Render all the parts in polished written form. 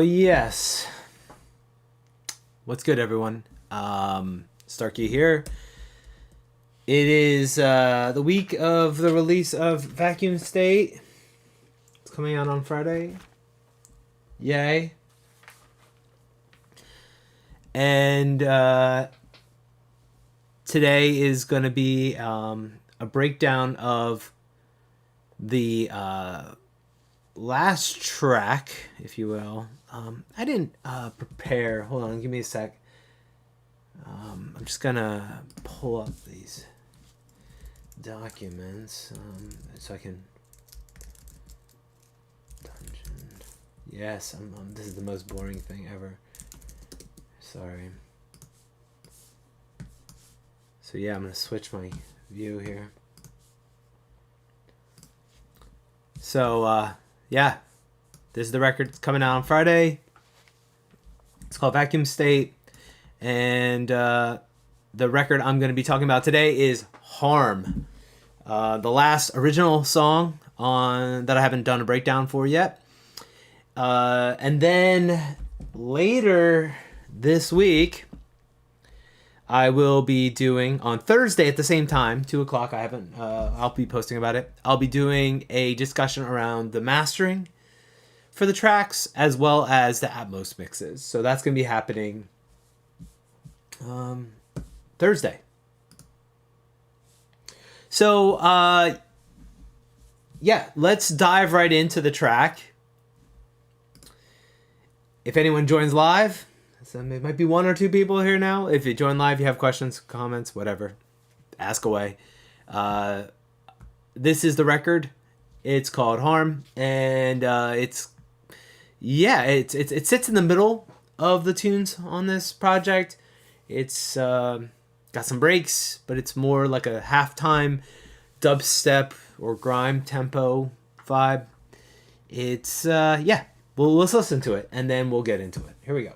Yes. What's good, everyone? Starkey here. It is the week of the release of Vacuum State. It's coming out on Friday. Yay. And today is going to be a breakdown of the last track, if you will. I didn't prepare. Hold on, give me a sec. I'm just gonna pull up these documents so I can. Dungeon. Yes, this is the most boring thing ever. Sorry. So yeah, I'm gonna switch my view here. So yeah, this is the record. It's coming out on Friday. It's called Vacuum State. And the record I'm going to be talking about today is Harm. The last original song that I haven't done a breakdown for yet. And then later this week, I will be doing, on Thursday at the same time, 2 o'clock, I'll be posting about it. I'll be doing a discussion around the mastering for the tracks, as well as the Atmos mixes. So that's going to be happening Thursday. So, yeah, let's dive right into the track. If anyone joins live, so it might be 1 or 2 people here now. If you join live, you have questions, comments, whatever, ask away. This is the record. It's called Harm, and it sits in the middle of the tunes on this project. It's got some breaks, but it's more like a halftime dubstep or grime tempo vibe. It's yeah. Well, let's listen to it and then we'll get into it. Here we go.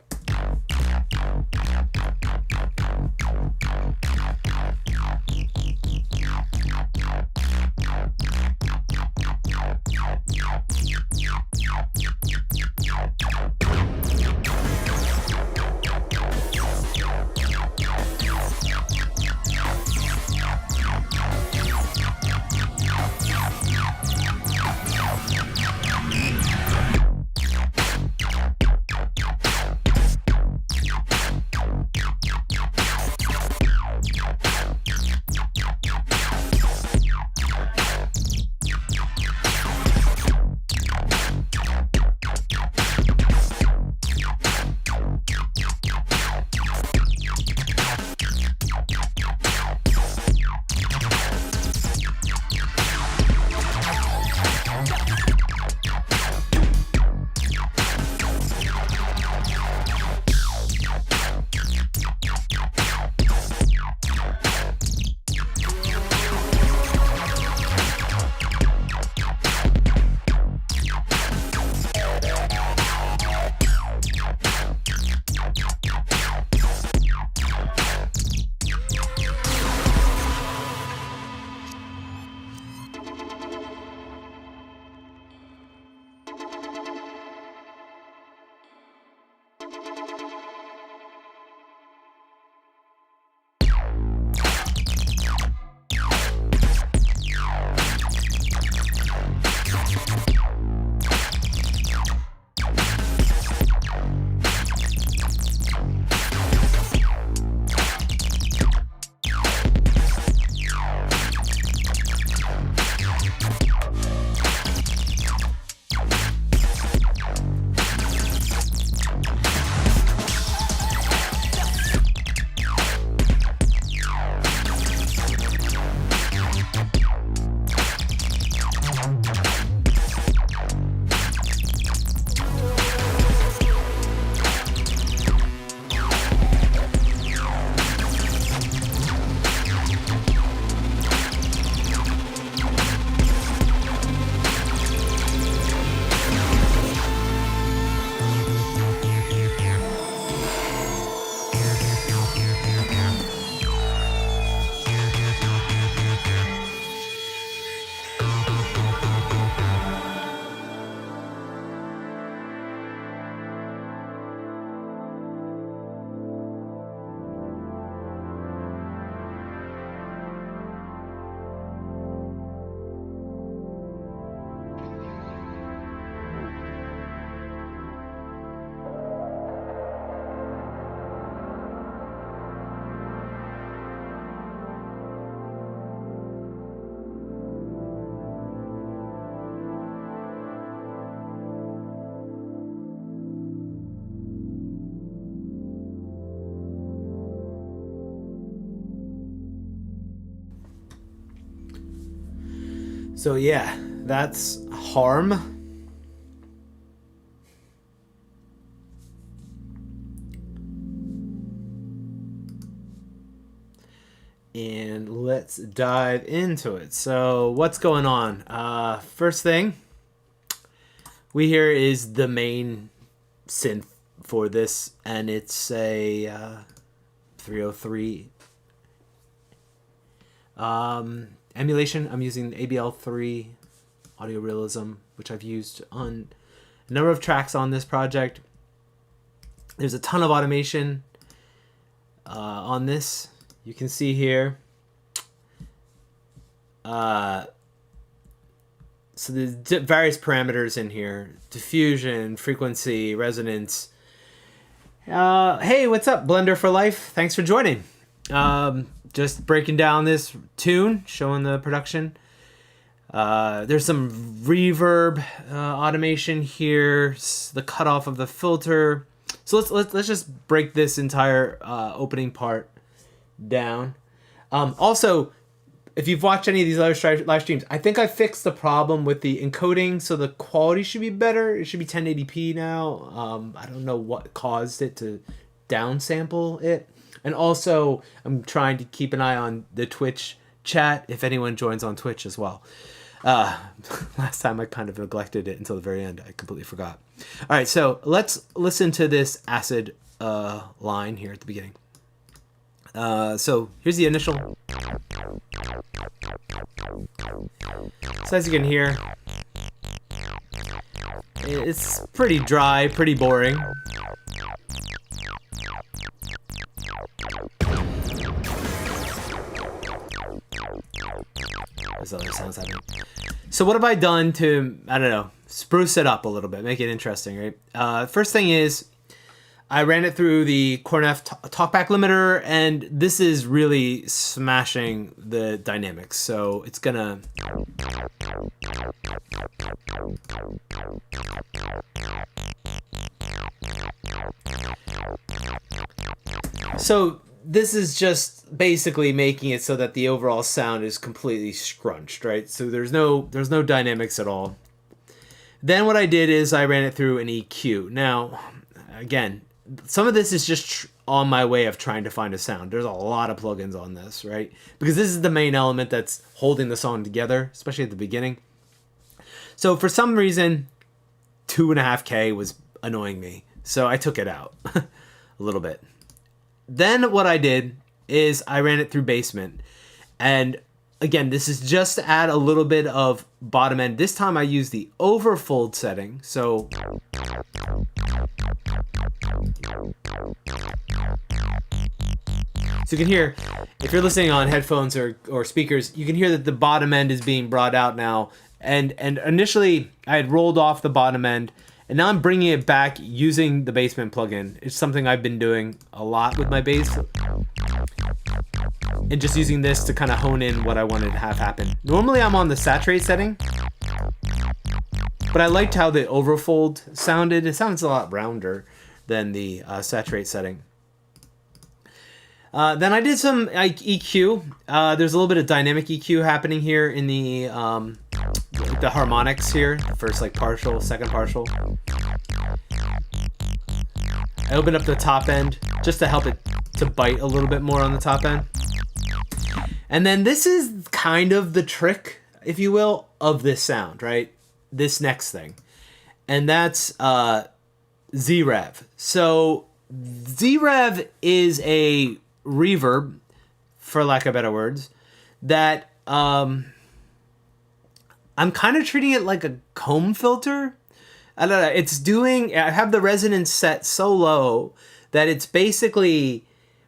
So yeah, that's Harm. And let's dive into it. So what's going on? First thing we hear is the main synth for this, and it's a 303 emulation. I'm using ABL3 Audio Realism, which I've used on a number of tracks on this project. There's a ton of automation on this. You can see here. So there's various parameters in here: diffusion, frequency, resonance. Hey, what's up, Blender for Life? Thanks for joining. Just breaking down this tune, showing the production. There's some reverb automation here, the cutoff of the filter. So let's just break this entire opening part down. Also, if you've watched any of these other live streams, I think I fixed the problem with the encoding, so the quality should be better. It should be 1080p now. I don't know what caused it to downsample it. And also, I'm trying to keep an eye on the Twitch chat if anyone joins on Twitch as well. Last time I kind of neglected it until the very end. I completely forgot. All right, so let's listen to this acid line here at the beginning. So here's the initial. So as you can hear, it's pretty dry, pretty boring. There's other sounds happening. So what have I done to, I don't know, spruce it up a little bit, make it interesting, right? First thing is, I ran it through the Cornef talkback limiter, and this is really smashing the dynamics. So it's gonna... So this is just basically making it so that the overall sound is completely scrunched, right? So there's no dynamics at all. Then what I did is I ran it through an EQ. Now, again, some of this is just on my way of trying to find a sound. There's a lot of plugins on this, right? Because this is the main element that's holding the song together, especially at the beginning. So for some reason, 2.5K was annoying me. So I took it out a little bit. Then what I did is I ran it through Basement. And again, this is just to add a little bit of bottom end. This time I used the overfold setting. So you can hear, if you're listening on headphones or speakers, you can hear that the bottom end is being brought out now. And initially I had rolled off the bottom end, and now I'm bringing it back using the Basement plugin. It's something I've been doing a lot with my bass, and just using this to kind of hone in what I wanted to have happen. Normally I'm on the saturate setting, but I liked how the overfold sounded. It sounds a lot rounder than the saturate setting. Then I did some EQ. There's a little bit of dynamic EQ happening here in the harmonics here. The first partial, second partial. I opened up the top end just to help it to bite a little bit more on the top end. And then this is kind of the trick, if you will, of this sound, right? This next thing. And that's Z-Rev. So Z-Rev is a reverb, for lack of better words, that I'm kind of treating it like a comb filter. I don't know. I have the resonance set so low that it's basically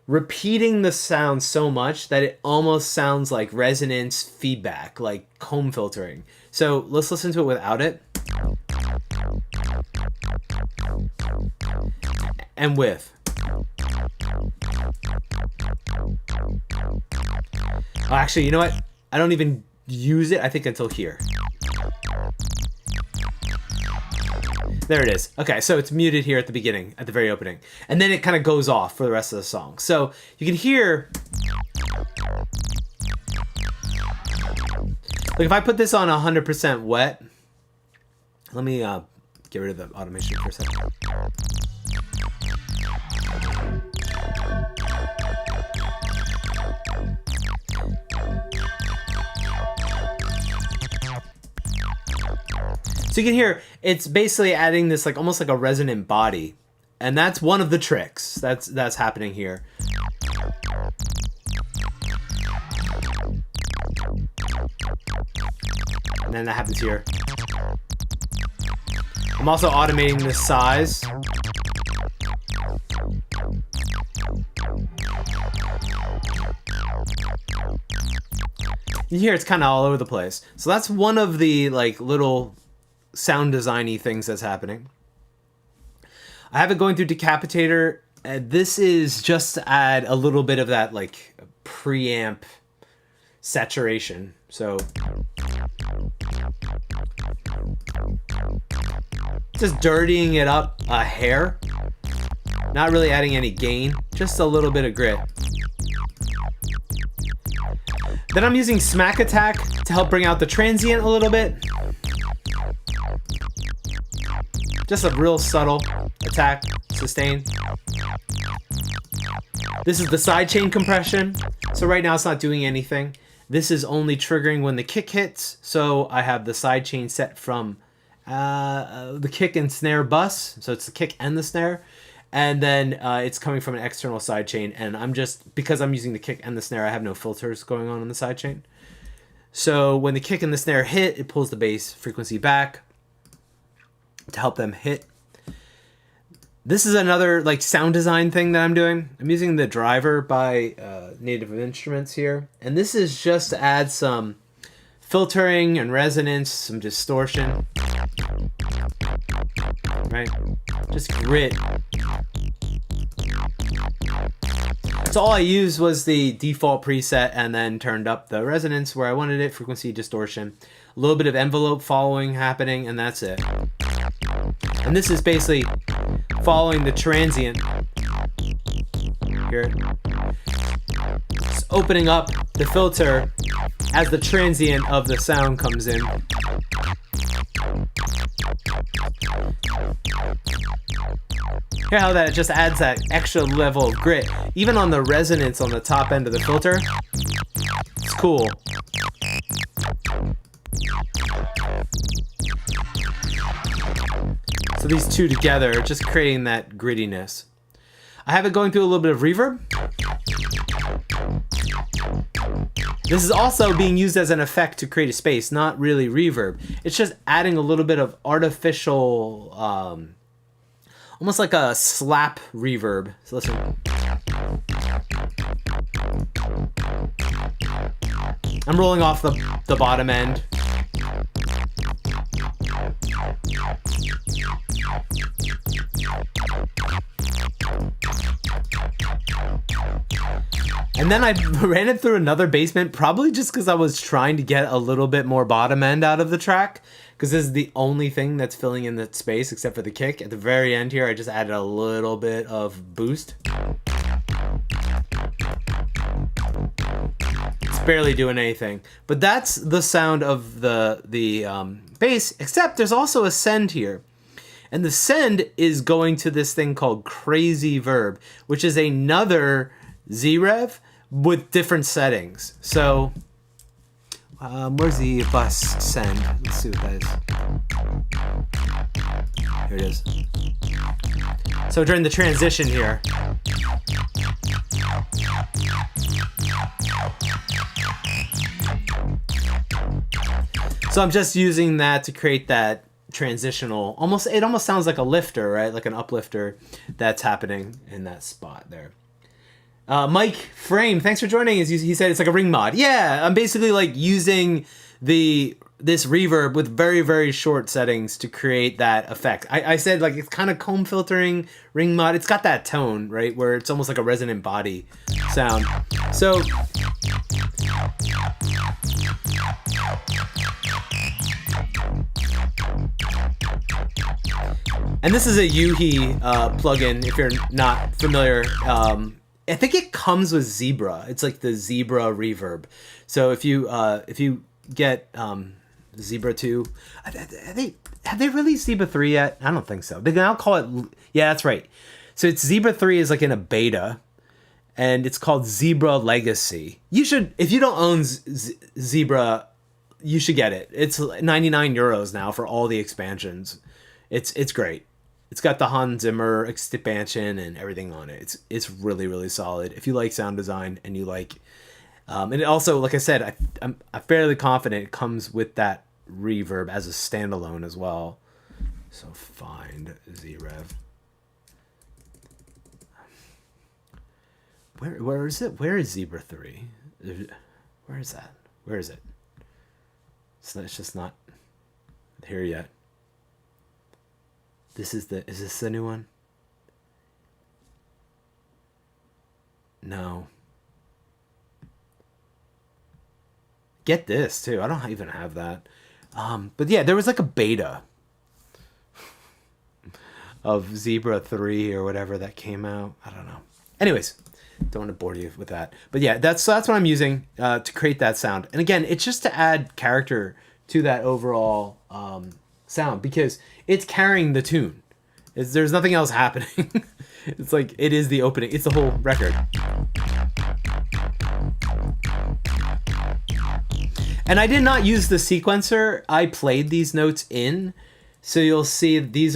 repeating the sound so much that it almost sounds like resonance feedback, like comb filtering. So let's listen to it without it. And with. Oh, actually, you know what? I don't even use it, I think, until here. There it is. Okay, so it's muted here at the beginning, at the very opening. And then it kind of goes off for the rest of the song. So you can hear... Like if I put this on 100% wet, let me get rid of the automation for a second. So you can hear it's basically adding this like almost like a resonant body, and that's one of the tricks that's happening here. And then that happens here. I'm also automating the size. You hear it's kind of all over the place. So that's one of the like little sound designy things that's happening. I have it going through Decapitator. This is just to add a little bit of that like preamp saturation. So just dirtying it up a hair. Not really adding any gain, just a little bit of grit. Then I'm using Smack Attack to help bring out the transient a little bit. Just a real subtle attack, sustain. This is the sidechain compression. So right now it's not doing anything. This is only triggering when the kick hits. So I have the sidechain set from the kick and snare bus. So it's the kick and the snare. And then it's coming from an external sidechain. And I'm just, because I'm using the kick and the snare, I have no filters going on the sidechain. So when the kick and the snare hit, it pulls the bass frequency back to help them hit. This is another like sound design thing that I'm doing. I'm using the driver by Native Instruments here. And this is just to add some filtering and resonance, some distortion. Right? Just grit. So all I used was the default preset and then turned up the resonance where I wanted it, frequency, distortion, a little bit of envelope following happening, and that's it. And this is basically following the transient here. Just opening up the filter as the transient of the sound comes in. Hear how that just adds that extra level of grit, even on the resonance on the top end of the filter. It's cool. So these two together are just creating that grittiness. I have it going through a little bit of reverb. This is also being used as an effect to create a space, not really reverb. It's just adding a little bit of artificial, almost like a slap reverb. So listen. I'm rolling off the bottom end. And then I ran it through another basement, probably just because I was trying to get a little bit more bottom end out of the track, because this is the only thing that's filling in that space except for the kick. At the very end here, I just added a little bit of boost. It's barely doing anything, but that's the sound of the bass, except there's also a send here. And the send is going to this thing called Crazy Verb, which is another Z-Rev with different settings. So, where's the bus send? Let's see what that is. Here it is. So during the transition here. So I'm just using that to create that transitional, it almost sounds like a lifter, right? Like an uplifter that's happening in that spot there. Mike Frame, thanks for joining. He said it's like a ring mod. Yeah, I'm basically like using this reverb with very, very short settings to create that effect. I said like it's kind of comb filtering ring mod. It's got that tone, right? Where it's almost like a resonant body sound. So and this is a Yuhi plugin, if you're not familiar. I think it comes with Zebra. It's like the Zebra reverb. So if you get Zebra 2. Have they released Zebra 3 yet? I don't think so. They can now call it... Yeah, that's right. So it's Zebra 3 is like in a beta, and it's called Zebra Legacy. You should, if you don't own Zebra, you should get it. It's 99 euros now for all the expansions. It's great. It's got the Hans Zimmer expansion and everything on it. It's really, really solid. If you like sound design and you like... and it also, like I said, I'm fairly confident it comes with that reverb as a standalone as well. So find Z-Rev. Where is it? Where is Zebra 3? Where is that? Where is it? It's just not here yet. Is this the new one? No. Get this too. I don't even have that. But yeah, there was like a beta of Zebra 3 or whatever that came out. I don't know. Anyways, don't want to bore you with that. But yeah, that's what I'm using to create that sound. And again, it's just to add character to that overall sound because it's carrying the tune. There's nothing else happening. It's like it is the opening. It's the whole record. And I did not use the sequencer. I played these notes in. So you'll see this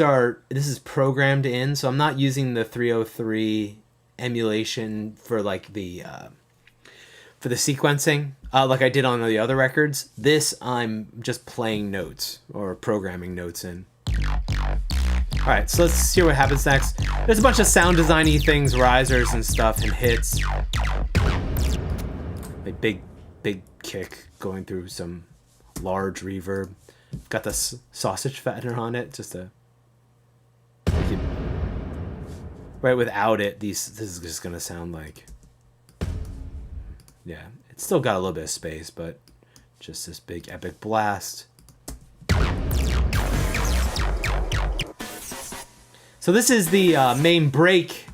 is programmed in. So I'm not using the 303 emulation for like for the sequencing like I did on the other records. This I'm just playing notes or programming notes in. All right, so let's see what happens next. There's a bunch of sound designy things, risers and stuff and hits. A big kick going through some large reverb. Got the sausage fatter on it just to right. Without it, this is just gonna sound like, yeah, it's still got a little bit of space, but just this big epic blast. So this is the main break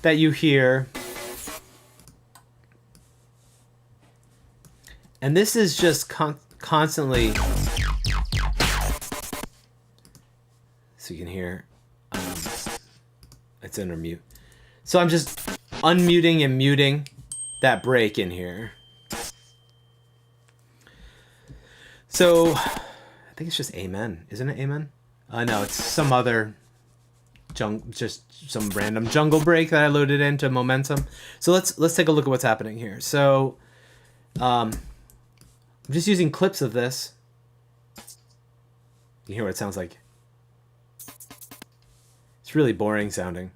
that you hear. And this is just constantly, so you can hear, it's under mute. So I'm just unmuting and muting that break in here. So I think it's just Amen, isn't it Amen? No, it's some other just some random jungle break that I loaded into Momentum. So let's take a look at what's happening here. So I'm just using clips of this. You hear what it sounds like. It's really boring sounding.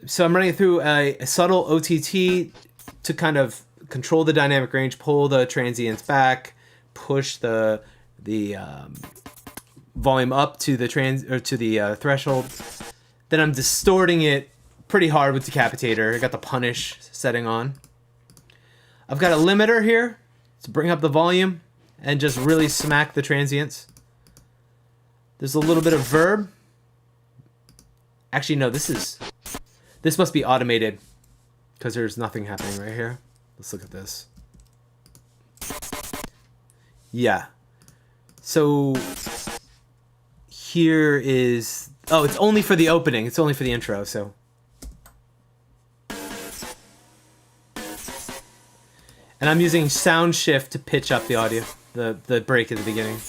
So I'm running it through a subtle OTT to kind of control the dynamic range, pull the transients back, push the volume up to the threshold. Then I'm distorting it pretty hard with Decapitator. I got the punish setting on. I've got a limiter here to bring up the volume and just really smack the transients. There's a little bit of verb. Actually, no, this must be automated because there's nothing happening right here. Let's look at this. Yeah. So here is, oh, it's only for the opening. It's only for the intro, so. And I'm using sound shift to pitch up the audio, the break at the beginning.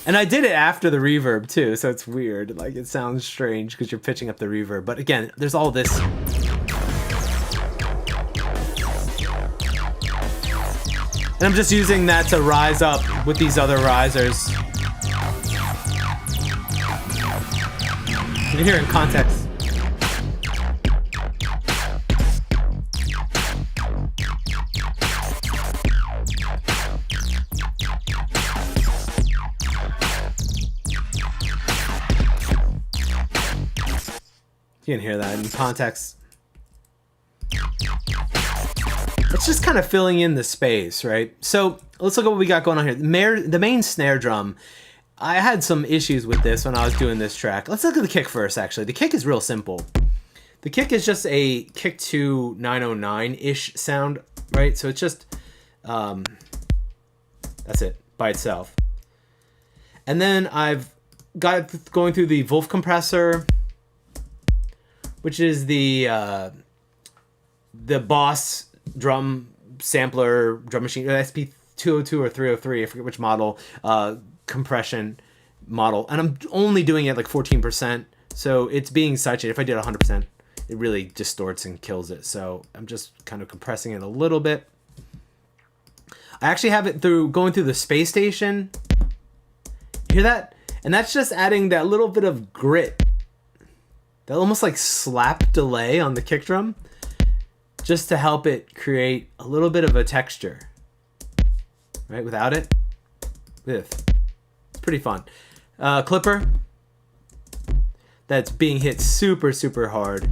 And I did it after the reverb too, so it's weird. Like, it sounds strange because you're pitching up the reverb. But again, there's all this. And I'm just using that to rise up with these other risers. You can hear it in context. You can hear that in context. It's just kind of filling in the space, right? So let's look at what we got going on here. The main snare drum, I had some issues with this when I was doing this track. Let's look at the kick first, actually. The kick is real simple. The kick is just a kick to 909-ish sound, right? So it's just, that's it by itself. And then I've got it going through the Wolf compressor, which is the Boss drum sampler, drum machine, SP202 or 303, I forget which model, compression model. And I'm only doing it like 14%. So it's being saturated. If I did 100%, it really distorts and kills it. So I'm just kind of compressing it a little bit. I actually have it going through the space station. Hear that? And that's just adding that little bit of grit. That almost like slap delay on the kick drum. Just to help it create a little bit of a texture. Right? Without it. With. It's pretty fun. Clipper. That's being hit super, super hard.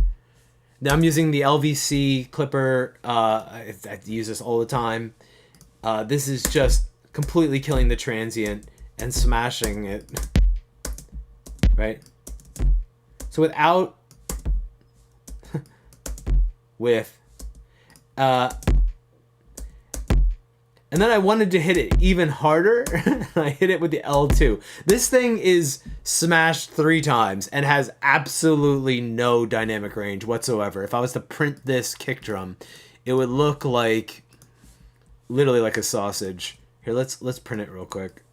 Now I'm using the LVC clipper. I use this all the time. This is just completely killing the transient and smashing it. Right? So without... with... and then I wanted to hit it even harder. I hit it with the L2. This thing is smashed 3 times and has absolutely no dynamic range whatsoever. If I was to print this kick drum, it would look like literally like a sausage. Here, let's print it real quick.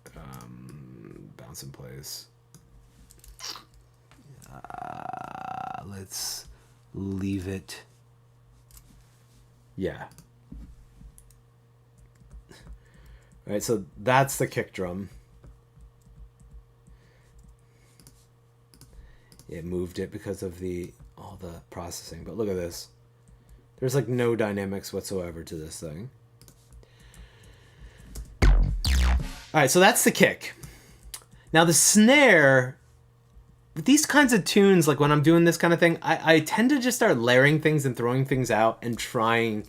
Bounce in place. Let's leave it. Yeah. All right, so that's the kick drum. It moved it because of all the processing, but look at this. There's like no dynamics whatsoever to this thing. All right, so that's the kick. Now the snare, with these kinds of tunes, like when I'm doing this kind of thing, I tend to just start layering things and throwing things out and trying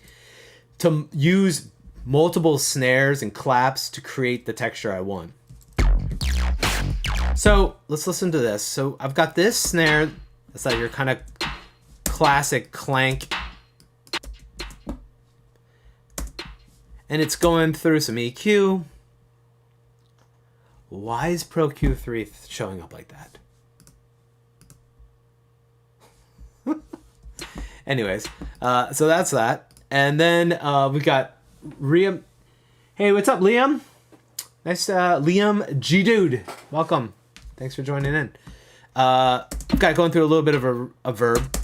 to use multiple snares and claps to create the texture I want. So let's listen to this. So I've got this snare. That's like your kind of classic clank. And it's going through some EQ. Why is Pro Q3 showing up like that? Anyways, so that's that. And then we got Liam. Hey, what's up, Liam? Nice, Liam G Dude. Welcome. Thanks for joining in. Got going through a little bit of a verb.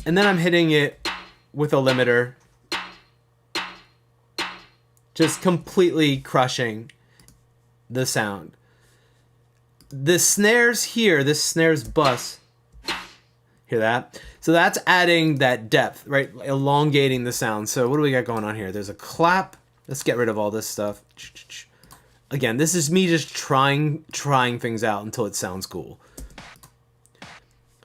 And then I'm hitting it with a limiter. Just completely crushing the sound. The snares here, this snares bus. Hear that? So that's adding that depth, right? Elongating the sound. So what do we got going on here? There's a clap. Let's get rid of all this stuff. Again, this is me just trying things out until it sounds cool.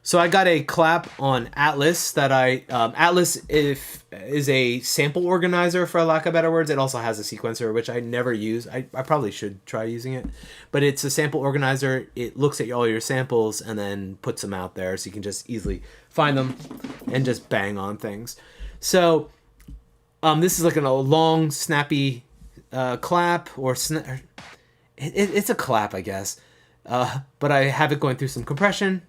So I got a clap on Atlas that Atlas is a sample organizer, for lack of better words. It also has a sequencer, which I never use. I probably should try using it. But it's a sample organizer. It looks at all your samples and then puts them out there so you can just easily find them and just bang on things. So this is like a long, snappy clap or it's a clap, I guess. But I have it going through some compression.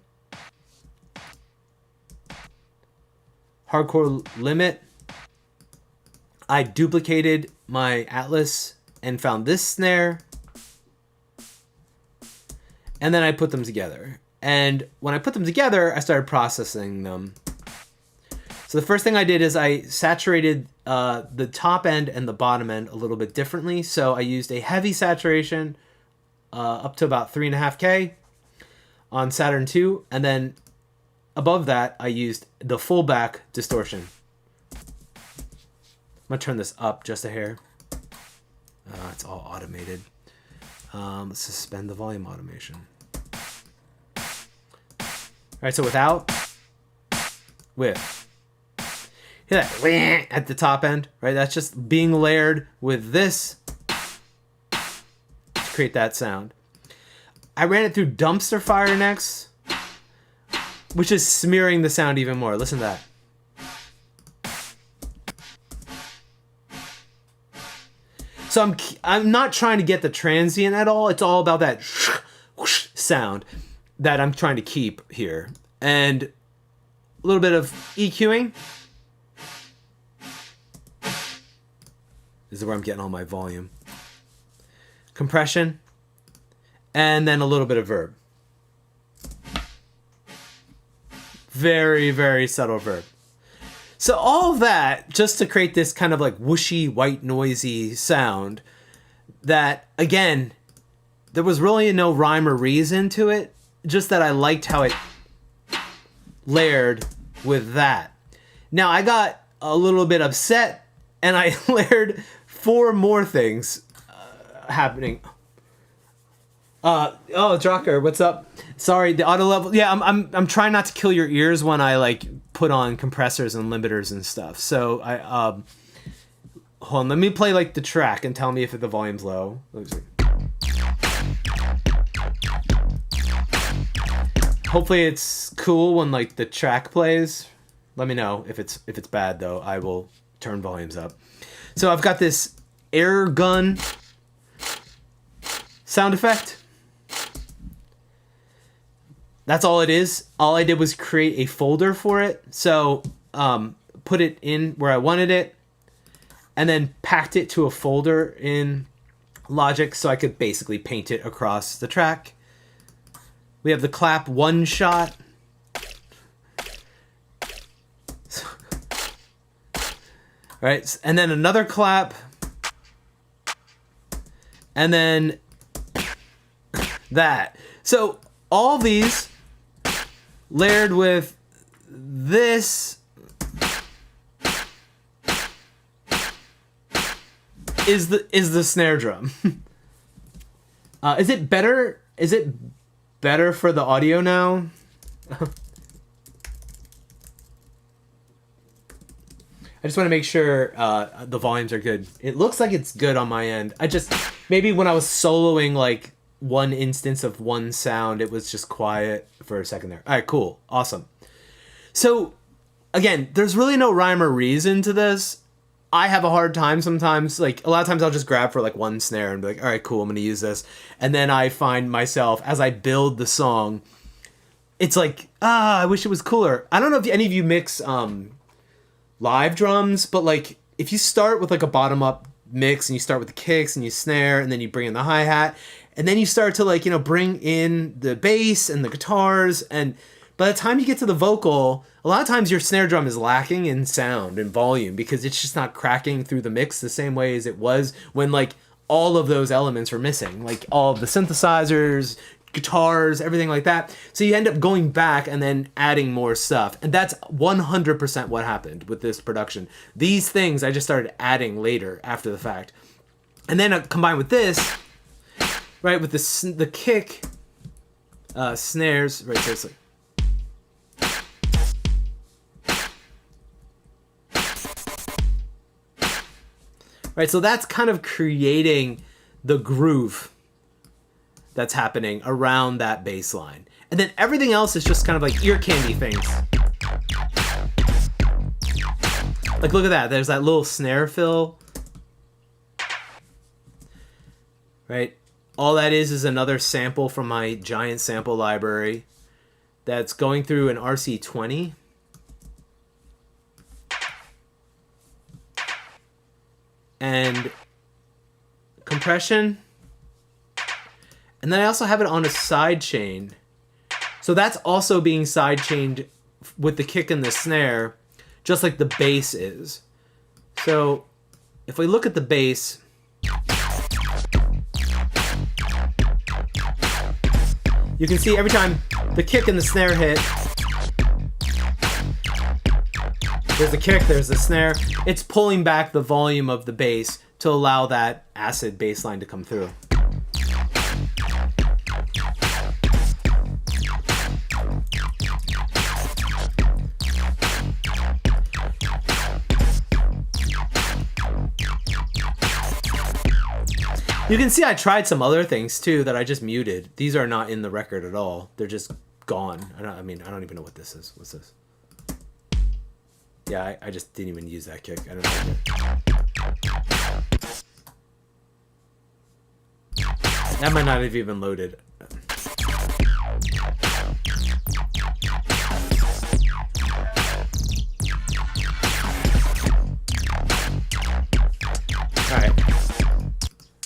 Hardcore limit. I duplicated my Atlas and found this snare. And then I put them together. And when I put them together, I started processing them. So the first thing I did is I saturated the top end and the bottom end a little bit differently. So I used a heavy saturation up to about 3.5K on Saturn II. And then above that, I used the full back distortion. I'm going to turn this up just a hair. It's all automated. Let's suspend the volume automation. All right, so without, with. Hear that at the top end, right? That's just being layered with this to create that sound. I ran it through Dumpster Fire next. which is smearing the sound even more. Listen to that. So I'm not trying to get the transient at all. It's all about that sound that I'm trying to keep here. And a little bit of EQing. This is where I'm getting all my volume. Compression. And then a little bit of verb. Very, very subtle verb. So all of that just to create this kind of like whooshy, white, noisy sound that, again, there was really no rhyme or reason to it. Just that I liked how it layered with that. Now I got a little bit upset and I layered 4 more things happening. Oh, Drucker, what's up? Sorry, the auto level. Yeah, I'm trying not to kill your ears when I like put on compressors and limiters and stuff. So I hold on, let me play like the track and tell me if the volume's low. Hopefully it's cool when like the track plays. Let me know if it's bad though. I will turn volumes up. So I've got this air gun sound effect. That's all it is. All I did was create a folder for it. So put it in where I wanted it and then packed it to a folder in Logic so I could basically paint it across the track. We have the clap one shot. Right, and then another clap. And then that. So all these layered with this is the snare drum. Is it better? Is it better for the audio now? I just want to make sure the volumes are good. It looks like it's good on my end. Maybe when I was soloing like one instance of one sound, it was just quiet for a second there. All right, cool. Awesome. So again, there's really no rhyme or reason to this. I have a hard time sometimes. Like a lot of times I'll just grab for like one snare and be like, all right, cool, I'm going to use this. And then I find myself as I build the song, it's like, I wish it was cooler. I don't know if any of you mix live drums, but like if you start with like a bottom up mix and you start with the kicks and you snare and then you bring in the hi-hat and then you start to like, bring in the bass and the guitars, and by the time you get to the vocal, a lot of times your snare drum is lacking in sound and volume because it's just not cracking through the mix the same way as it was when like all of those elements were missing, like all of the synthesizers, guitars, everything like that. So you end up going back and then adding more stuff. And that's 100% what happened with this production. These things I just started adding later after the fact. And then combined with this, right, with the kick, snares, right, so it's like, right, so that's kind of creating the groove that's happening around that bass line. And then everything else is just kind of like ear candy things. Like look at that, there's that little snare fill. Right? All that is another sample from my giant sample library that's going through an RC20. And compression. And then I also have it on a side chain. So that's also being side chained with the kick and the snare, just like the bass is. So if we look at the bass, you can see every time the kick and the snare hit, there's the kick, there's the snare. It's pulling back the volume of the bass to allow that acid bass line to come through. You can see I tried some other things too that I just muted. These are not in the record at all. They're just gone. I mean, I don't even know what this is. What's this? Yeah, I just didn't even use that kick. I don't know. That might not have even loaded. Alright.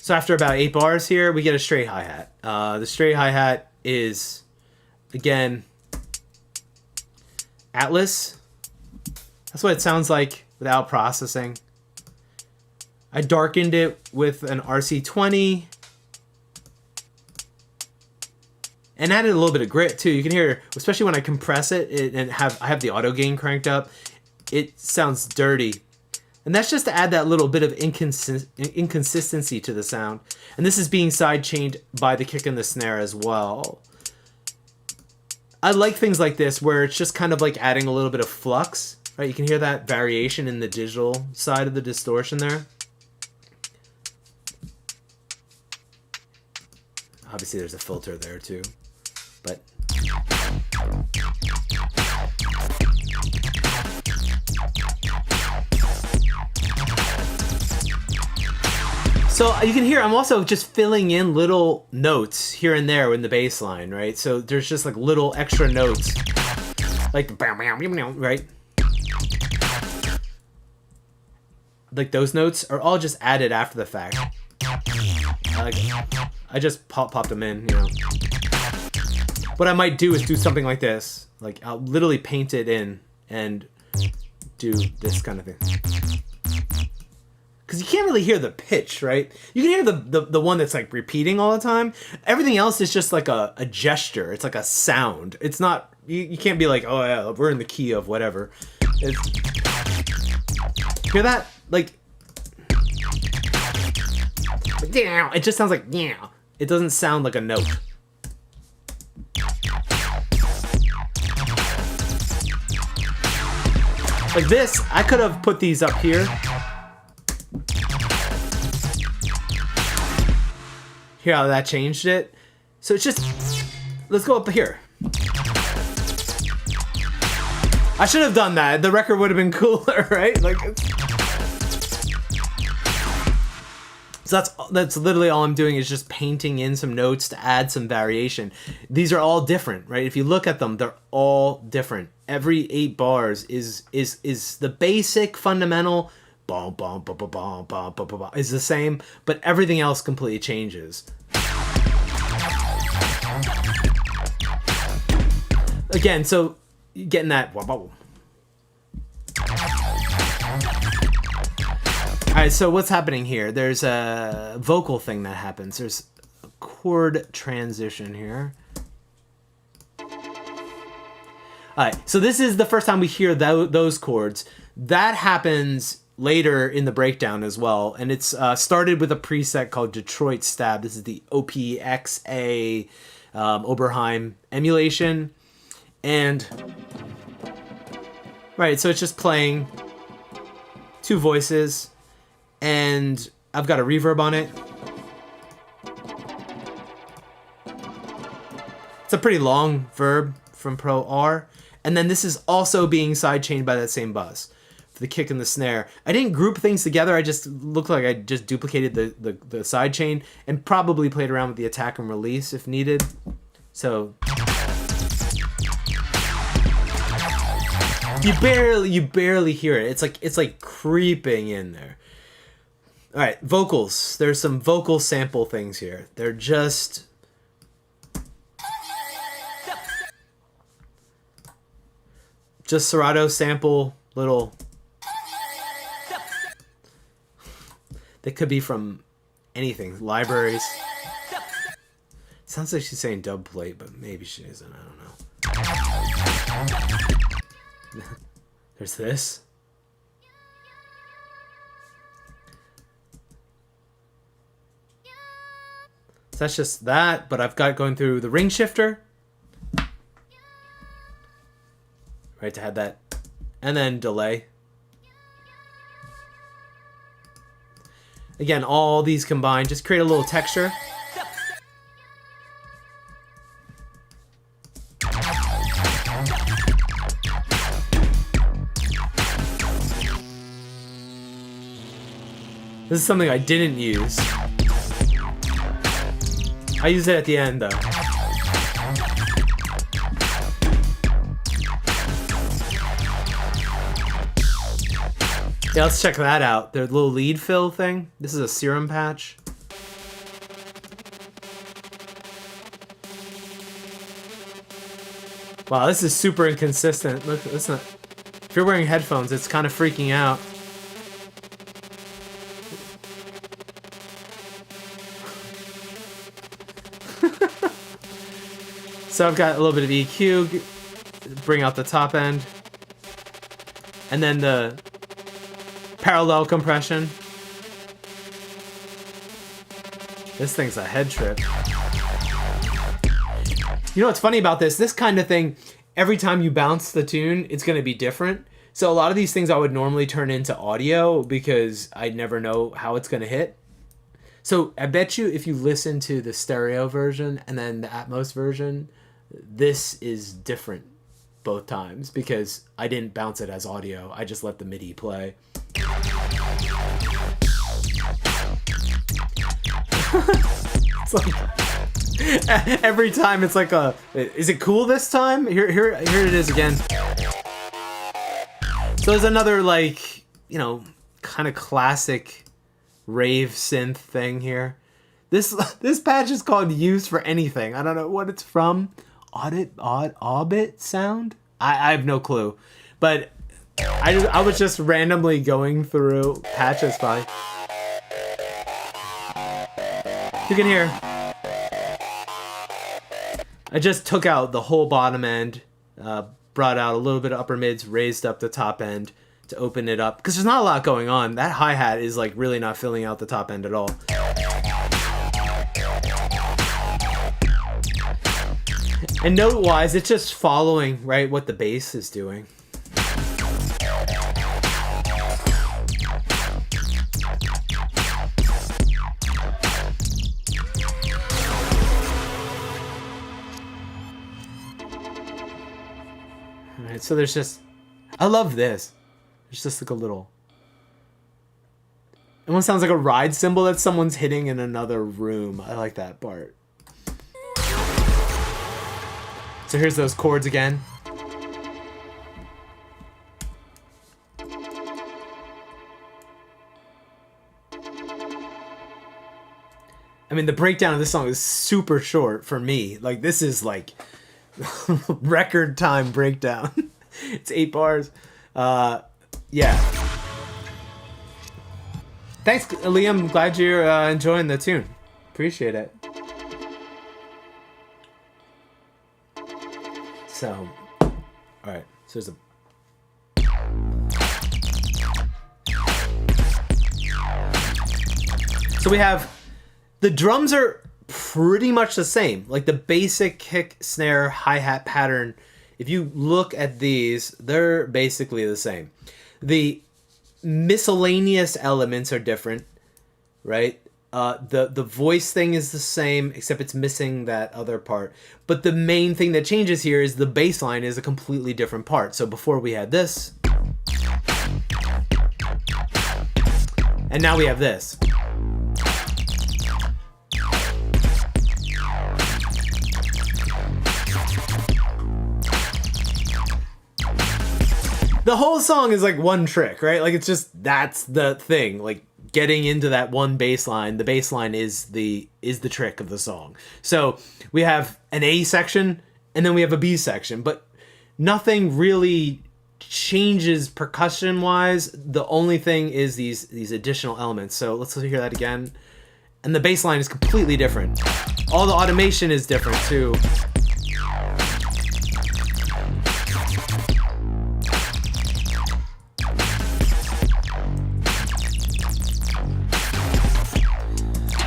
So after about 8 bars here, we get a straight hi-hat. The straight hi-hat is, again, Atlas. That's what it sounds like without processing. I darkened it with an RC20 and added a little bit of grit too. You can hear, especially when I compress it and I have the auto gain cranked up, it sounds dirty. And that's just to add that little bit of inconsistency to the sound. And this is being sidechained by the kick and the snare as well. I like things like this where it's just kind of like adding a little bit of flux. Right, you can hear that variation in the digital side of the distortion there. Obviously there's a filter there too, but so you can hear I'm also just filling in little notes here and there in the bass line, right? So there's just like little extra notes, like right? Like those notes are all just added after the fact. I just popped them in, you know. What I might do is do something like this. Like I'll literally paint it in and do this kind of thing. Because you can't really hear the pitch, right? You can hear the one that's like repeating all the time. Everything else is just like a gesture. It's like a sound. It's not, you can't be like, oh yeah, we're in the key of whatever. Hear that? Like, it just sounds like, yeah. It doesn't sound like a note. Like this, I could have put these up here. Hear how that changed it? So it's just, let's go up here. I should have done that. The record would have been cooler, right? Like, so that's literally all I'm doing is just painting in some notes to add some variation. These are all different, right? If you look at them, they're all different. Every 8 bars is the basic fundamental bom bom bom bom bom bom bom bom is the same, but everything else completely changes. Again, so getting that. Alright, so what's happening here? There's a vocal thing that happens. There's a chord transition here. Alright, so this is the first time we hear those chords. That happens later in the breakdown as well, and it's started with a preset called Detroit Stab. This is the OPXA Oberheim emulation. And, right, so it's just playing 2 voices. And I've got a reverb on it. It's a pretty long verb from Pro R. And then this is also being sidechained by that same buzz for the kick and the snare. I didn't group things together. I just looked like I just duplicated the sidechain and probably played around with the attack and release if needed. So you barely hear it. It's like creeping in there. All right, vocals. There's some vocal sample things here. They're just Serato sample little. They could be from anything, libraries. Sounds like she's saying dub plate, but maybe she isn't. I don't know. There's this. So that's just that, but I've got going through the ring shifter. Right, to have that. And then delay. Again, all these combined, just create a little texture. This is something I didn't use. I use it at the end, though. Yeah, let's check that out. Their little lead fill thing. This is a serum patch. Wow, this is super inconsistent. Look, listen. If you're wearing headphones, it's kind of freaking out. So I've got a little bit of EQ, bring out the top end, and then the parallel compression. This thing's a head trip. You know what's funny about this? This kind of thing, every time you bounce the tune, it's going to be different. So a lot of these things I would normally turn into audio because I never know how it's going to hit. So I bet you if you listen to the stereo version and then the Atmos version, this is different both times because I didn't bounce it as audio. I just let the MIDI play. It's like every time it's like a, is it cool this time? Here it is again. So there's another, like, you know, kind of classic rave synth thing here. This patch is called Used for Anything. I don't know what it's from. Orbit sound? I have no clue. But I was just randomly going through patches by. You can hear. I just took out the whole bottom end, brought out a little bit of upper mids, raised up the top end to open it up. Because there's not a lot going on. That hi-hat is like really not filling out the top end at all. And note-wise, it's just following, right, what the bass is doing. Alright, so there's just... I love this. There's just like a little... It almost sounds like a ride cymbal that someone's hitting in another room. I like that part. So here's those chords again. I mean, the breakdown of this song is super short for me. Like, this is like record time breakdown. It's 8 bars. Yeah. Thanks, Liam. Glad you're enjoying the tune. Appreciate it. So, alright, so there's a... So we have... The drums are pretty much the same. Like the basic kick, snare, hi-hat pattern. If you look at these, they're basically the same. The miscellaneous elements are different, right? The voice thing is the same, except it's missing that other part. But the main thing that changes here is the bass line is a completely different part. So before we had this, and now we have this. The whole song is like one trick, right? Like it's just, that's the thing. Like getting into that one bass line, the bass line is the trick of the song. So we have an A section and then we have a B section, but nothing really changes percussion wise. The only thing is these additional elements. So let's hear that again. And the bass line is completely different. All the automation is different too.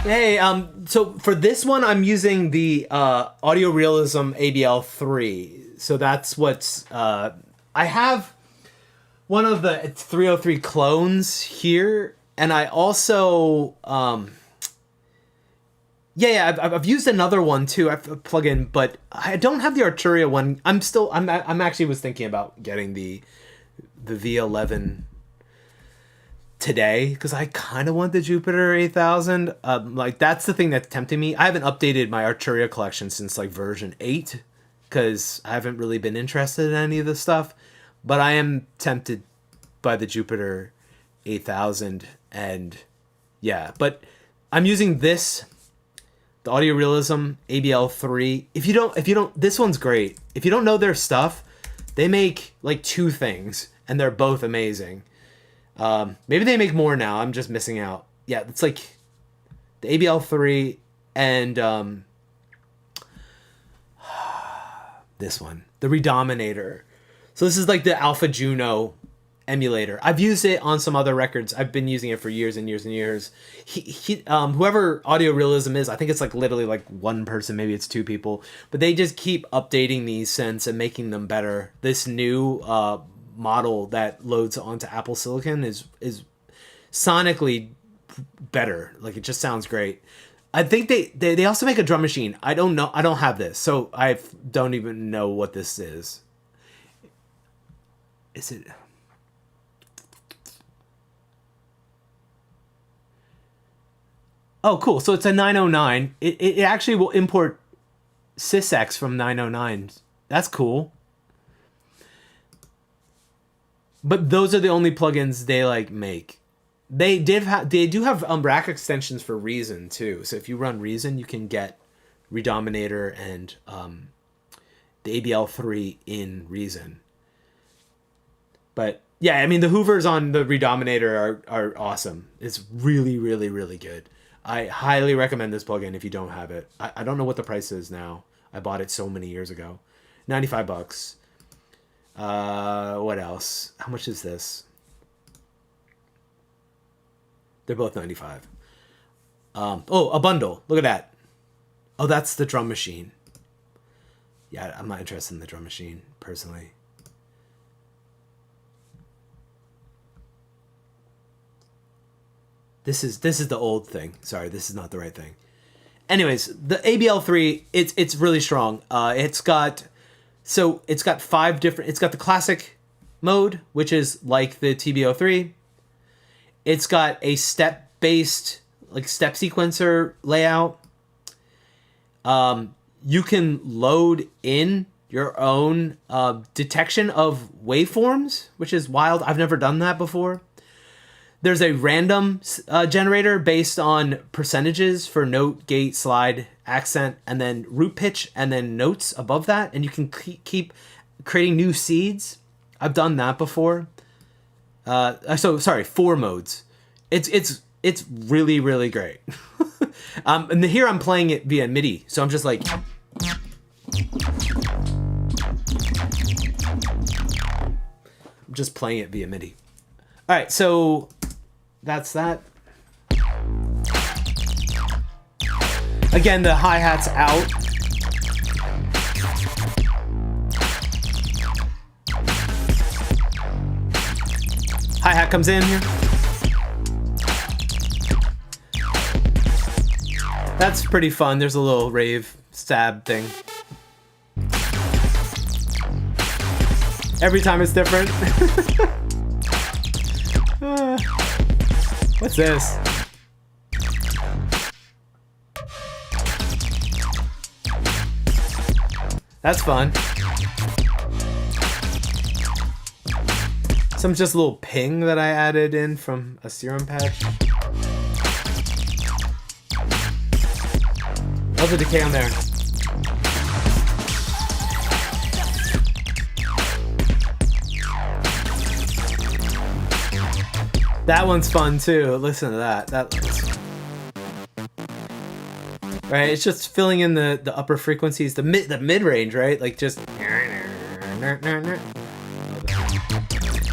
Hey, so for this one, I'm using the Audio Realism ABL3. So that's what's... I have one of the 303 clones here, and I also... I've used another one too. I've plug in, but I don't have the Arturia one. I'm actually was thinking about getting the V11 today because I kind of want the Jupiter 8000. Like that's the thing that's tempting me. I haven't updated my Arturia collection since like version 8 because I haven't really been interested in any of this stuff. But I am tempted by the Jupiter 8000, and yeah. But I'm using this, the Audio Realism ABL3. If you don't, this one's great. If you don't know their stuff, they make like 2 things, and they're both amazing. Maybe they make more now. I'm just missing out. Yeah, it's like the ABL3 and this one, the Redominator. So this is like the Alpha Juno emulator. I've used it on some other records. I've been using it for years and years and years. Whoever Audio Realism is, I think it's like literally like one person, maybe it's 2 people, but they just keep updating these synths and making them better. This new model that loads onto Apple Silicon is sonically better. Like it just sounds great. I think they also make a drum machine. I don't know. I don't have this, so I don't even know what this is. Is it? Oh, cool. So it's a 909. It actually will import SysX from 909. That's cool. But those are the only plugins they like make. They do have rack extensions for Reason too. So if you run Reason, you can get Redominator and the ABL3 in Reason. But yeah, I mean the Hoovers on the Redominator are awesome. It's really, really, really good. I highly recommend this plugin if you don't have it. I don't know what the price is now. I bought it so many years ago. $95. What else? How much is this? They're both 95. Oh, a bundle. Look at that. Oh, that's the drum machine. Yeah, I'm not interested in the drum machine personally. This is the old thing. Sorry, this is not the right thing. Anyways, the ABL3, it's really strong. It's got 5 different. It's got the classic mode, which is like the TB03. It's got a step-based, like step sequencer layout. You can load in your own detection of waveforms, which is wild. I've never done that before. There's a random generator based on percentages for note, gate, slide, accent, and then root pitch, and then notes above that. And you can keep creating new seeds. I've done that before. So sorry, 4 modes. It's really, really great. And here I'm playing it via MIDI, so I'm just like. I'm just playing it via MIDI. All right, so. That's that. Again, the hi-hat's out. Hi-hat comes in here. That's pretty fun. There's a little rave stab thing. Every time it's different. What's this? That's fun. Some just a little ping that I added in from a serum patch. Love the decay on there. That one's fun too. Listen to that. Right, it's just filling in the upper frequencies, the mid range, right? Like just.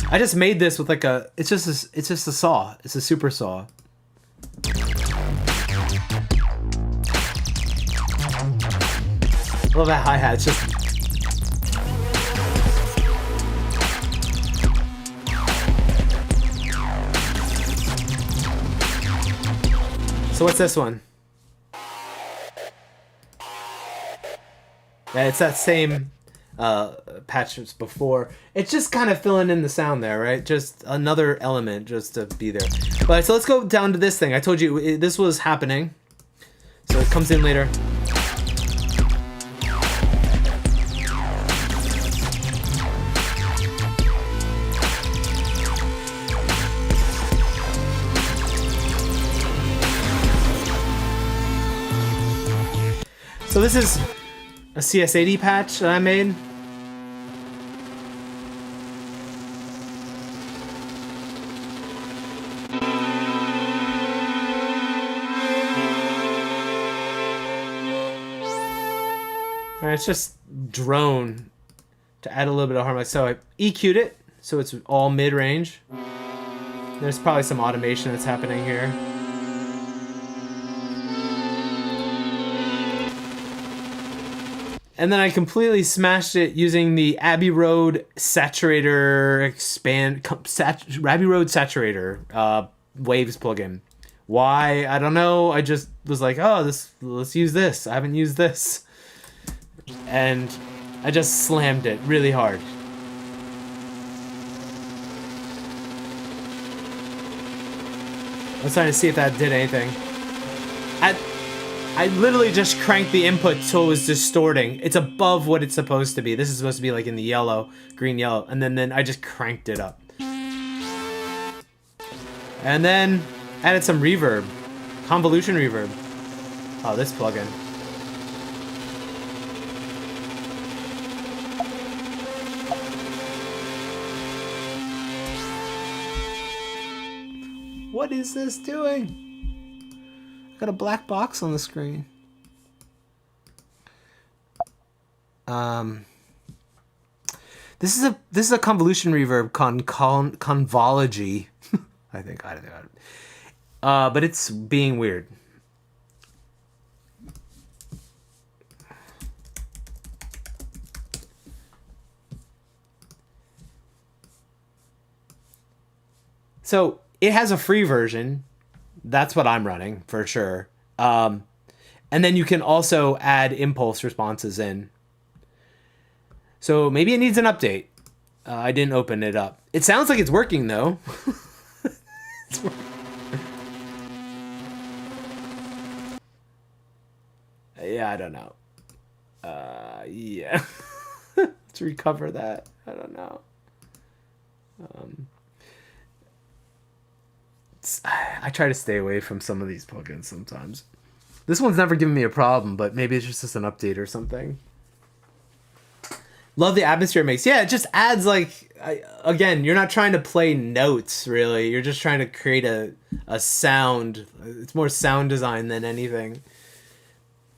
I just made this with like a. It's just a saw. It's a super saw. I love that hi-hat. It's just. So what's this one? Yeah, it's that same patches before. It's just kind of filling in the sound there, right? Just another element just to be there. But so let's go down to this thing. I told you this was happening. So it comes in later. So this is a CS80 patch that I made. Alright, it's just drone to add a little bit of harmony. So I EQ'd it, so it's all mid-range. There's probably some automation that's happening here. And then I completely smashed it using the Abbey Road Saturator Abbey Road Saturator Waves plugin. Why? I don't know. I just was like, oh, let's use this. I haven't used this. And I just slammed it really hard. I was trying to see if that did anything. I literally just cranked the input so it was distorting. It's above what it's supposed to be. This is supposed to be like in the yellow, green, yellow. And then I just cranked it up. And then added some reverb. Convolution reverb. Oh, this plugin. What is this doing? Got a black box on the screen. This is a convolution reverb convology. I think I don't know. But it's being weird. So it has a free version. That's what I'm running for sure. And then you can also add impulse responses in. So maybe it needs an update. I didn't open it up. It sounds like it's working though. It's working. Yeah, I don't know. Yeah. Let's recover that. I don't know. I try to stay away from some of these plugins sometimes. This one's never given me a problem, but maybe it's just an update or something. Love the atmosphere it makes. Yeah, it just adds like, again, you're not trying to play notes really. You're just trying to create a sound. It's more sound design than anything.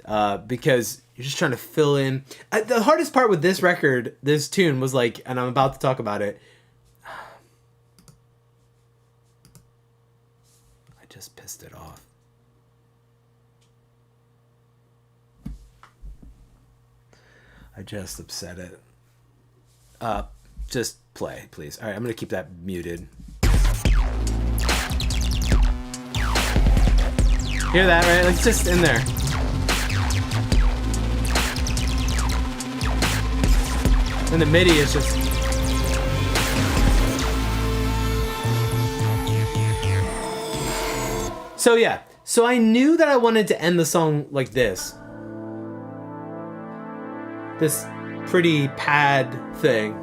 Because you're just trying to fill in. The hardest part with this record, this tune was like, and I'm about to talk about it. Just pissed it off. I just upset it. Just play, please. All right, I'm gonna keep that muted. Hear that, right? Like, it's just in there. And the MIDI is just... So yeah, so I knew that I wanted to end the song like this. This pretty pad thing.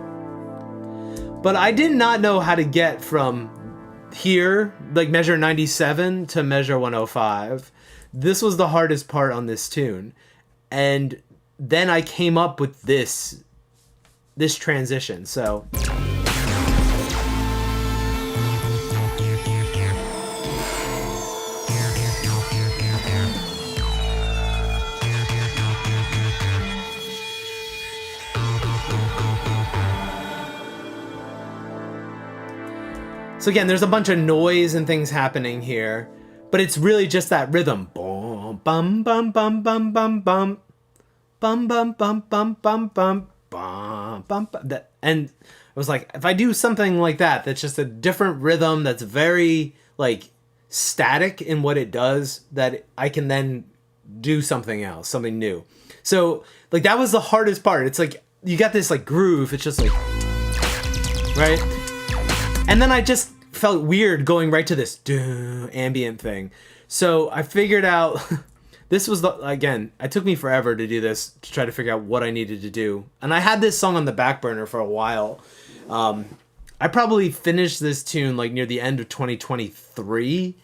But I did not know how to get from here, like measure 97 to measure 105. This was the hardest part on this tune. And then I came up with this transition, so... So again, there's a bunch of noise and things happening here, but it's really just that rhythm. Boom, bum, bum, bum, bum, bum, bum, bum, bum, bum, bum, bum, bum, bum, bum. That, and I was like, if I do something like that, that's just a different rhythm, that's very like static in what it does, that I can then do something else, something new. So like that was the hardest part. It's like you got this like groove. It's just like, right? And then I just felt weird going right to this ambient thing. So I figured out, this was again, it took me forever to do this, to try to figure out what I needed to do. And I had this song on the back burner for a while. I probably finished this tune like near the end of 2023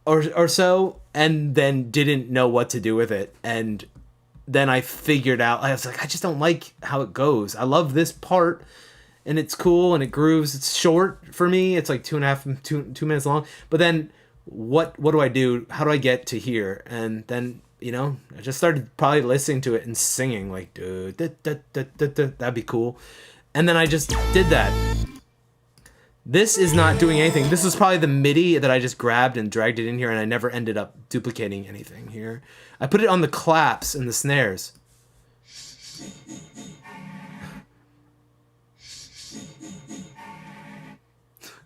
or so, and then didn't know what to do with it. And then I figured out, I was like, I just don't like how it goes. I love this part, and it's cool, and it grooves. It's short for me. It's like 2 minutes long. But then what do I do? How do I get to here? And then, you know, I just started probably listening to it and singing like, that'd be cool. And then I just did that. This is not doing anything. This is probably the MIDI that I just grabbed and dragged it in here, and I never ended up duplicating anything here. I put it on the claps and the snares.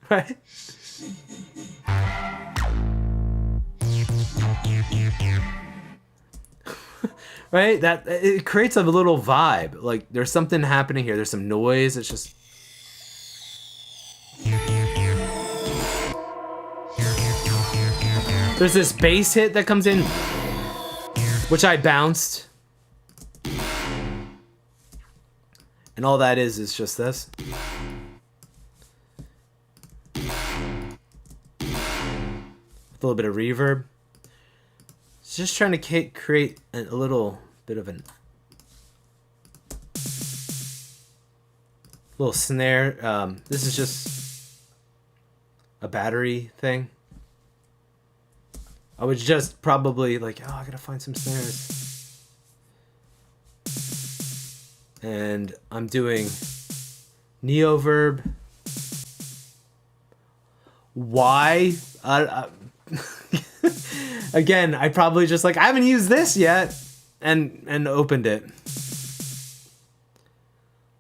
Right? Right? That it creates a little vibe. Like there's something happening here. There's some noise. It's just there's this bass hit that comes in, which I bounced. And all that is just this. With a little bit of reverb. It's just trying to create a little bit of an little snare. This is just a battery thing. I was just probably like, oh, I gotta find some snares. And I'm doing Neoverb. Why? Again, I probably just like, I haven't used this yet, and opened it. A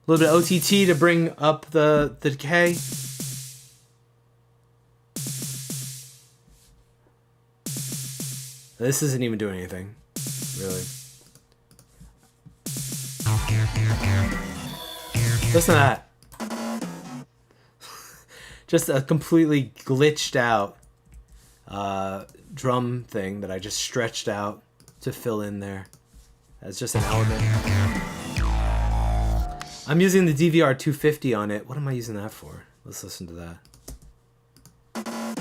little bit of OTT to bring up the decay. This isn't even doing anything, really. Listen to that. Just a completely glitched out drum thing that I just stretched out to fill in there. That's just an element. I'm using the DVR 250 on it. What am I using that for? Let's listen to that.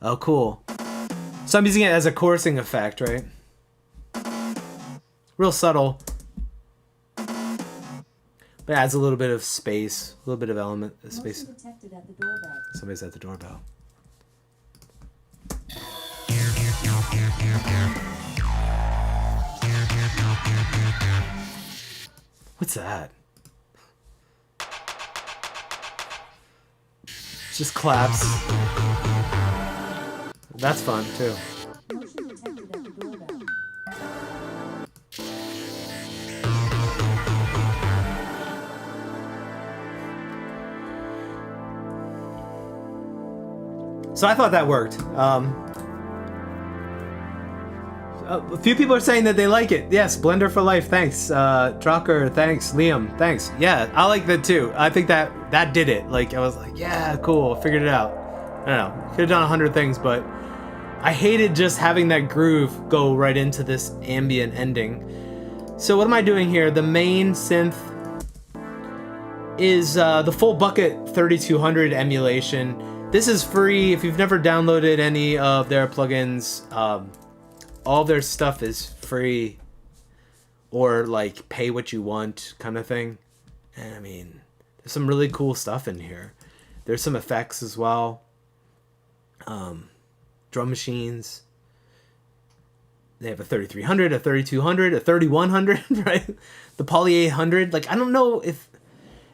Oh, cool. So I'm using it as a chorusing effect, right? Real subtle. But it adds a little bit of space, a little bit of element, space. Detected at the doorbell. Somebody's at the doorbell. What's that? Just claps. That's fun too. Motion detected at the doorbell. So I thought that worked. A few people are saying that they like it. Yes, Blender for life. Thanks, Drucker. Thanks, Liam. Thanks. Yeah, I like that too. I think that did it. Like I was like, yeah, cool. Figured it out. I don't know. Could have done 100 things, but I hated just having that groove go right into this ambient ending. So what am I doing here? The main synth is the full bucket 3200 emulation. This is free. If you've never downloaded any of their plugins, all their stuff is free, or like pay what you want kind of thing. And I mean, there's some really cool stuff in here. There's some effects as well. Drum machines. They have a 3300, a 3200, a 3100, right? The Poly 800. Like, I don't know if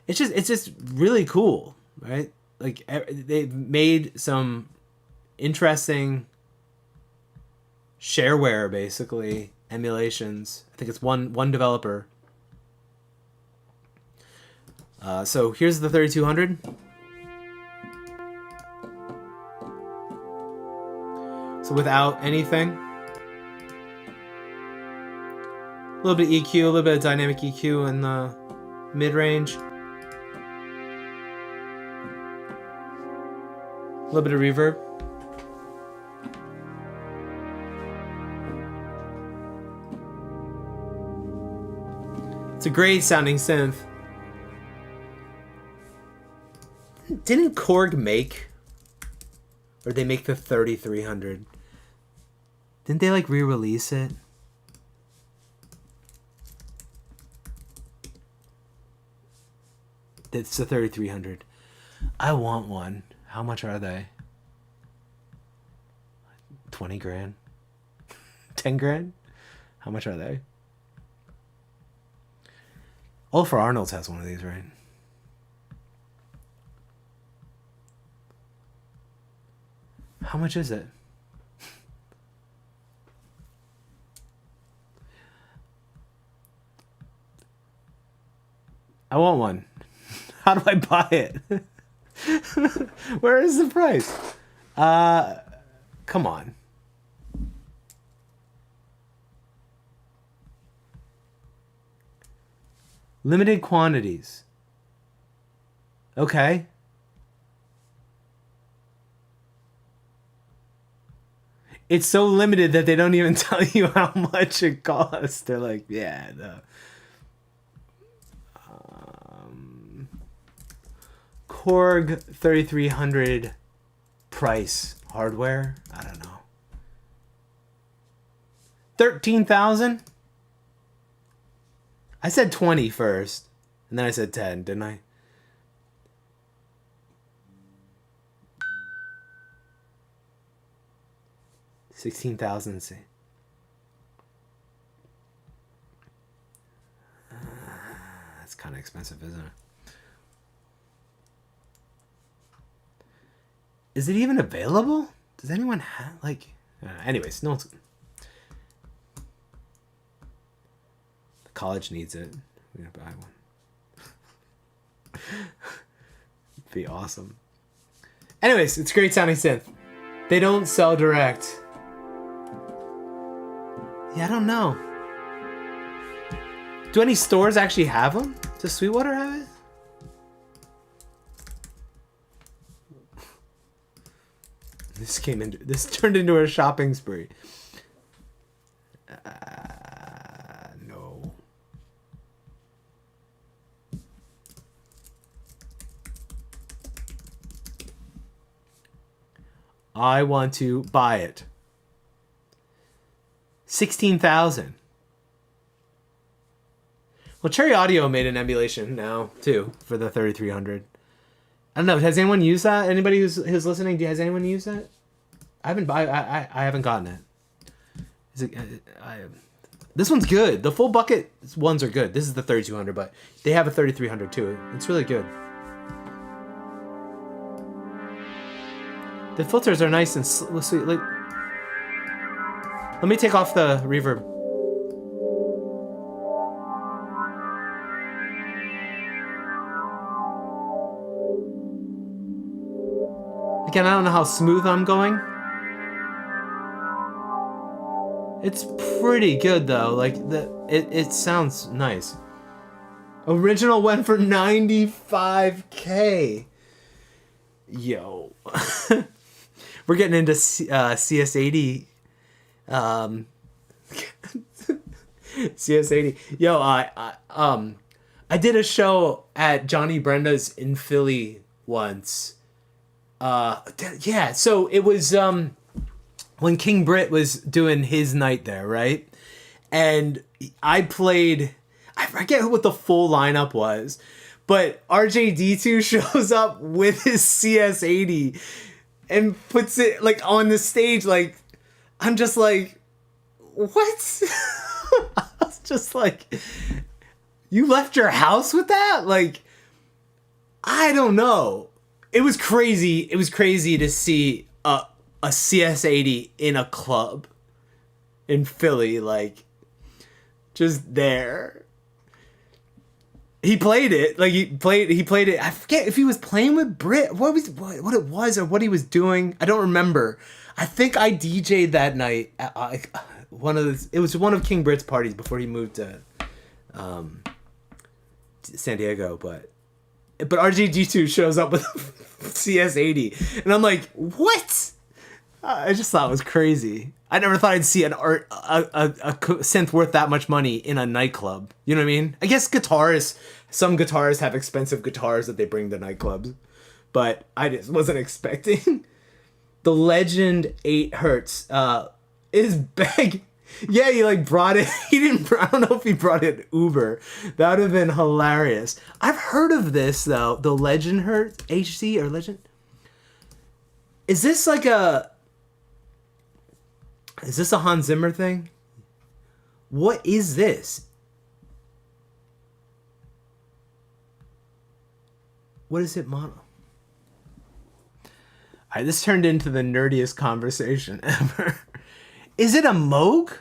it's just really cool, right? Like, they've made some interesting shareware, basically, emulations. I think it's one developer. So here's the 3200. So without anything, little bit of EQ, a little bit of dynamic EQ in the mid-range. A little bit of reverb. It's a great sounding synth. Didn't Korg make, or they make the 3300? Didn't they like re-release it? It's the 3300. I want one. How much are they? 20 grand? 10 grand? How much are they? Oliver Arnold's has one of these, right? How much is it? I want one. How do I buy it? Where is the price? Come on. Limited quantities. Okay. It's so limited that they don't even tell you how much it costs. They're like, yeah, no. Korg 3300 price hardware. I don't know. 13,000. I said 20 first, and then I said 10, didn't I? $16,000. That's kind of expensive, isn't it? Is it even available? Does anyone have, like... anyways, no one's... The college needs it. We're gonna buy one. It'd be awesome. Anyways, it's great sounding synth. They don't sell direct. Yeah, I don't know. Do any stores actually have them? Does Sweetwater have it? This turned into a shopping spree. No. I want to buy it. 16,000. Well, Cherry Audio made an emulation now too for the 3300. I don't know. Has anyone used that? Anybody who's listening, has anyone used that? I haven't gotten it. Is it? This one's good. The full bucket ones are good. This is the 3200, but they have a 3300 too. It's really good. The filters are nice and sweet. Like, let me take off the reverb. Again, I don't know how smooth I'm going. It's pretty good though. Like it sounds nice. Original went for 95K. Yo. We're getting into CS80. CS80. Yo, I did a show at Johnny Brenda's in Philly once. Yeah, so it was when King Britt was doing his night there, right? And I forget what the full lineup was, but RJD2 shows up with his CS80 and puts it like on the stage. Like, I'm just like, what? I was just like, you left your house with that? Like, I don't know. It was crazy. It was crazy to see a CS80 in a club in Philly, like, just there. He played it. Like, he played it. I forget if he was playing with Brit, what it was or what he was doing. I don't remember. I think I DJ'd that night. it was one of King Britt's parties before he moved to San Diego, but RGG2 shows up with CS80, and I'm like, what? I just thought it was crazy. I never thought I'd see a synth worth that much money in a nightclub. You know what I mean? I guess some guitarists have expensive guitars that they bring to nightclubs, but I just wasn't expecting. The Legend 8 Hertz is big. Yeah, he like brought it. He didn't. I don't know if he brought it Uber. That would have been hilarious. I've heard of this though. The Legend Hertz HC or Legend. Is this a Hans Zimmer thing? What is this? What is it, mono? All right, this turned into the nerdiest conversation ever. Is it a Moog?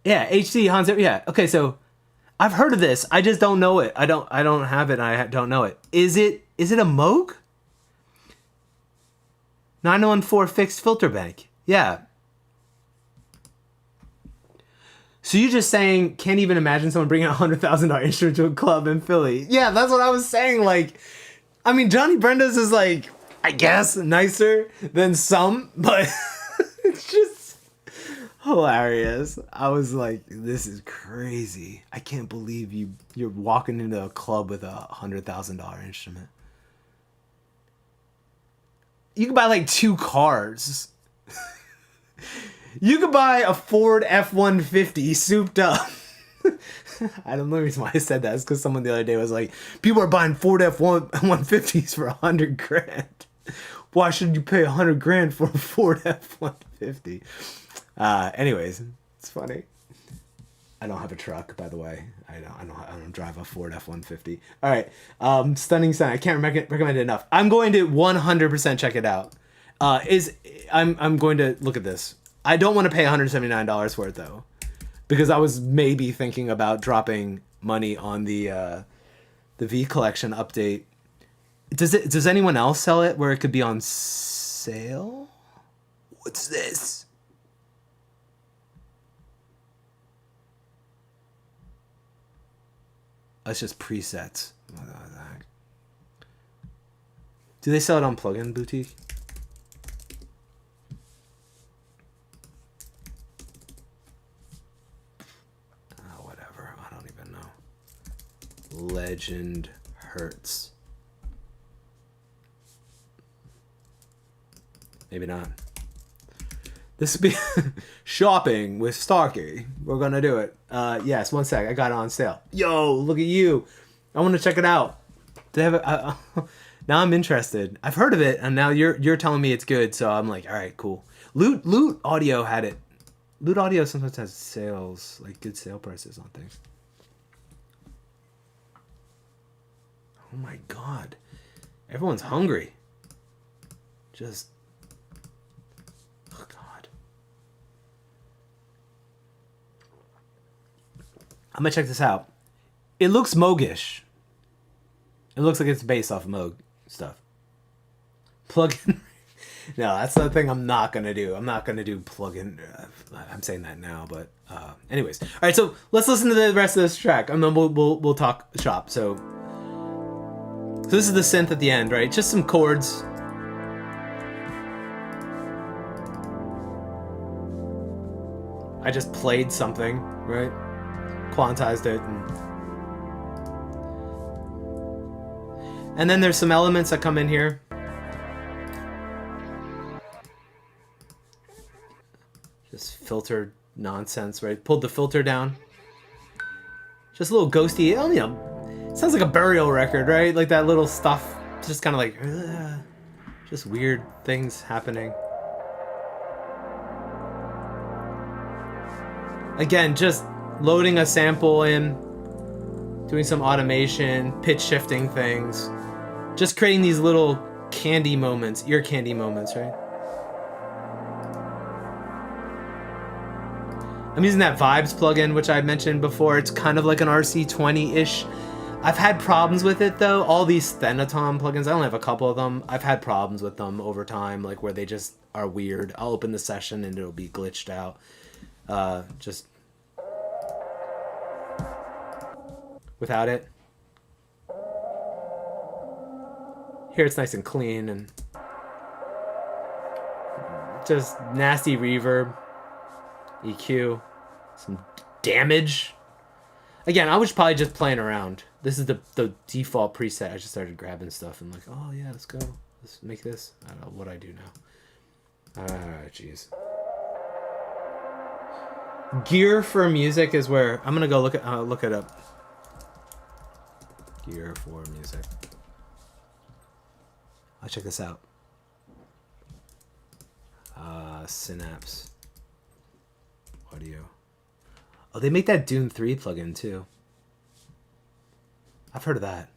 Yeah, HC Hans Zimmer. Yeah. Okay, so I've heard of this. I just don't know it. I don't have it. I don't know it. Is it a Moog? 914 fixed filter bank. Yeah. So you're just saying, can't even imagine someone bringing a $100,000 instrument to a club in Philly. Yeah, that's what I was saying. Like, I mean, Johnny Brenda's is like, I guess, nicer than some, but it's just hilarious. I was like, this is crazy. I can't believe you're walking into a club with a $100,000 instrument. You can buy like 2 cars. You could buy a Ford F-150 souped up. I don't know the reason why I said that. It's because someone the other day was like, people are buying Ford F-150s for $100,000. Why should you pay $100,000 for a Ford F-150? Anyways, it's funny. I don't have a truck, by the way. I don't drive a Ford F-150. All right, Stunning Sun. I can't recommend it enough. I'm going to 100% check it out. I'm going to look at this. I don't want to pay $179 for it though, because I was maybe thinking about dropping money on the V Collection update. Does anyone else sell it where it could be on sale? What's this? That's just presets. What the heck? Do they sell it on Plugin Boutique? Whatever. I don't even know. Legend Hertz. Maybe not. This would be shopping with Starkey. We're gonna do it. Yes, one sec. I got it on sale. Yo, look at you. I want to check it out. Do they have it? Now I'm interested. I've heard of it, and now you're telling me it's good. So I'm like, all right, cool. Loot Audio had it. Loot Audio sometimes has sales, like good sale prices on things. Oh my god, everyone's hungry. Just. I'm gonna check this out. It looks Moogish. It looks like it's based off Moog stuff. Plugin. No, that's the thing I'm not gonna do. I'm not gonna do plugin. I'm saying that now, but anyways. All right, so let's listen to the rest of this track, and then we'll talk shop. So this is the synth at the end, right? Just some chords. I just played something, right? Quantized it, and then there's some elements that come in here. Just filtered nonsense, right? Pulled the filter down. Just a little ghosty. You know, sounds like a burial record, right? Like that little stuff. Just kind of like, just weird things happening. Again, just loading a sample in, doing some automation, pitch shifting things, just creating these little candy moments, ear candy moments, right? I'm using that Vibes plugin, which I mentioned before. It's kind of like an RC20-ish. I've had problems with it though. All these Thenaton plugins, I only have a couple of them. I've had problems with them over time, like where they just are weird. I'll open the session and it'll be glitched out. Just without it. Here it's nice and clean and just nasty reverb, EQ, some damage. Again, I was probably just playing around. This is the default preset. I just started grabbing stuff and like, oh yeah, let's go. Let's make this. I don't know what I do now. Jeez. Gear for music is where I'm gonna go look it up. Gear for music. I'll check this out. Synapse. Audio. Oh, they make that Dune 3 plugin too. I've heard of that.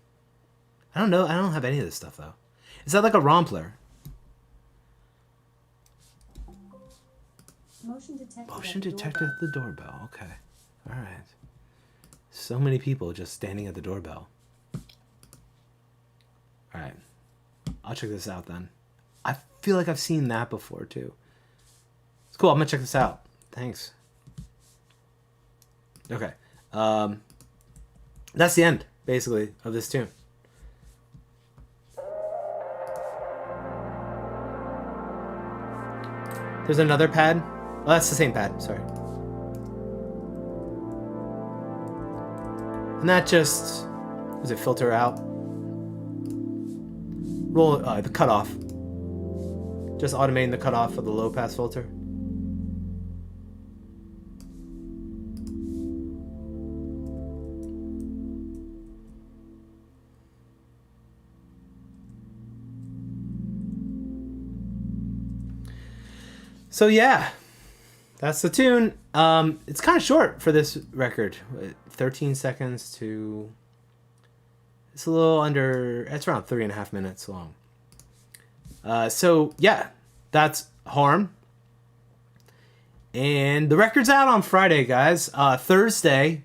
I don't know. I don't have any of this stuff though. Is that like a ROM player? Motion detected. Motion detected at the doorbell. Okay. All right. So many people just standing at the doorbell. All right. I'll check this out then. I feel like I've seen that before too. It's cool. I'm gonna check this out. Thanks. Okay. That's the end, basically, of this tune. There's another pad. Oh, that's the same pad. Sorry. And that just... does it filter out? Roll the cutoff. Just automating the cutoff of the low pass filter. So yeah, that's the tune. It's kind of short for this record. 13 seconds to... it's a little under... it's around 3.5 minutes long. So yeah, that's Harm. And the record's out on Friday, guys. Thursday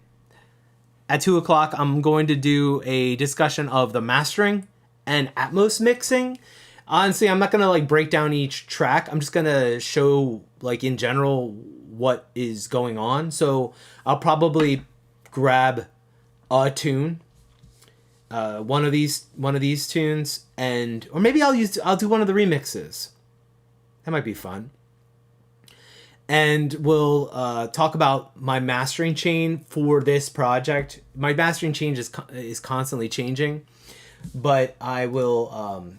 at 2 o'clock, I'm going to do a discussion of the mastering and Atmos mixing. Honestly, I'm not going to like break down each track. I'm just going to show like in general what is going on. So I'll probably grab a tune, one of these tunes, and or maybe I'll do one of the remixes. That might be fun. And we'll talk about my mastering chain for this project. My mastering chain is constantly changing, but I will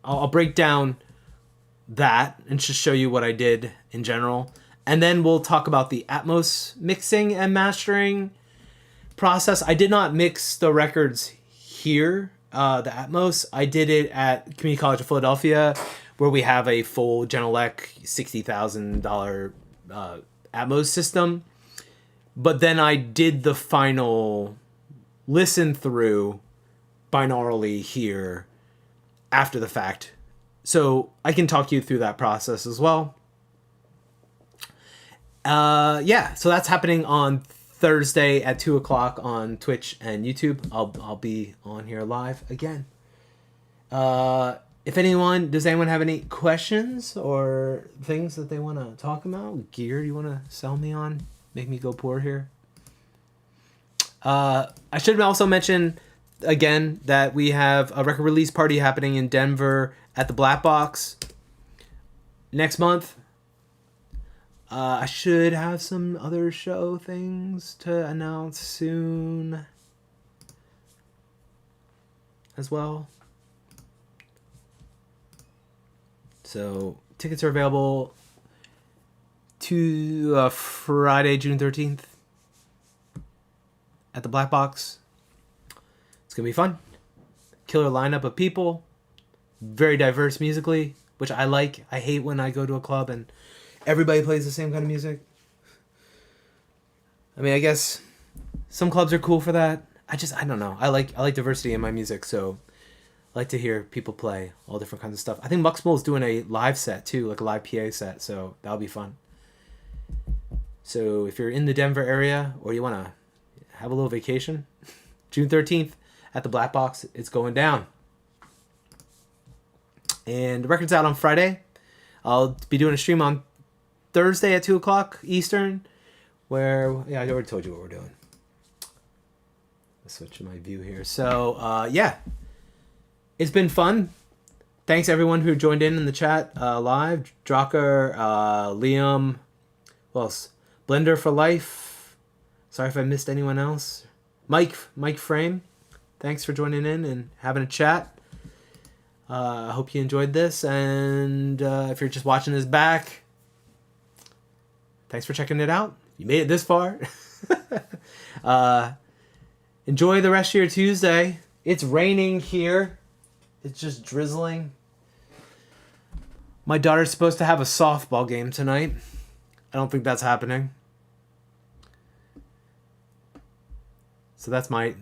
I'll break down that and just show you what I did in general. And then we'll talk about the Atmos mixing and mastering process. I did not mix the records here, the Atmos. I did it at Community College of Philadelphia, where we have a full Genelec $60,000 Atmos system. But then I did the final listen through binaurally here after the fact. So I can talk you through that process as well. Yeah, so that's happening on Thursday at 2 o'clock on Twitch and YouTube. I'll be on here live again. Does anyone have any questions or things that they want to talk about? Gear you want to sell me on? Make me go poor here? I should also mention again that we have a record release party happening in Denver at the Black Box next month. I should have some other show things to announce soon as well. So tickets are available to Friday, June 13th at the Black Box. It's going to be fun. Killer lineup of people. Very diverse musically, which I like. I hate when I go to a club and everybody plays the same kind of music. I mean, I guess some clubs are cool for that. I don't know. I like diversity in my music, so I like to hear people play all different kinds of stuff. I think Muxmole is doing a live set too, like a live PA set, so that'll be fun. So if you're in the Denver area or you want to have a little vacation. June 13th at the Black Box. It's going down. And the record's out on Friday. I'll be doing a stream on Thursday at 2 o'clock Eastern, where, yeah, I already told you what we're doing. Let's switch my view here. So, yeah, it's been fun. Thanks everyone who joined in the chat live. Drucker, Liam, who else? Blender for Life. Sorry if I missed anyone else. Mike Frame. Thanks for joining in and having a chat. I hope you enjoyed this, and if you're just watching this back, thanks for checking it out. You made it this far. Enjoy the rest of your Tuesday. It's raining here. It's just drizzling. My daughter's supposed to have a softball game tonight. I don't think that's happening. So that's I'm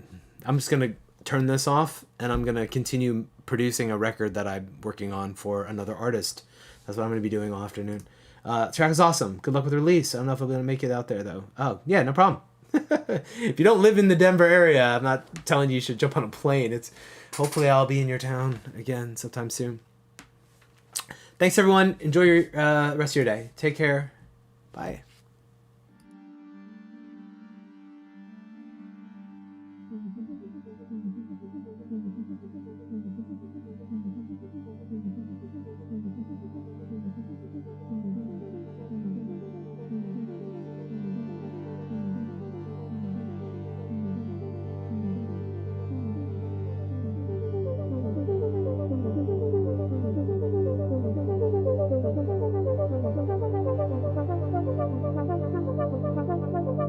just going to turn this off, and I'm going to continue producing a record that I'm working on for another artist. That's what I'm going to be doing all afternoon. The track is awesome. Good luck with the release. I don't know if I'm going to make it out there, though. Oh, yeah, no problem. If you don't live in the Denver area, I'm not telling you should jump on a plane. Hopefully I'll be in your town again sometime soon. Thanks, everyone. Enjoy your rest of your day. Take care. Bye.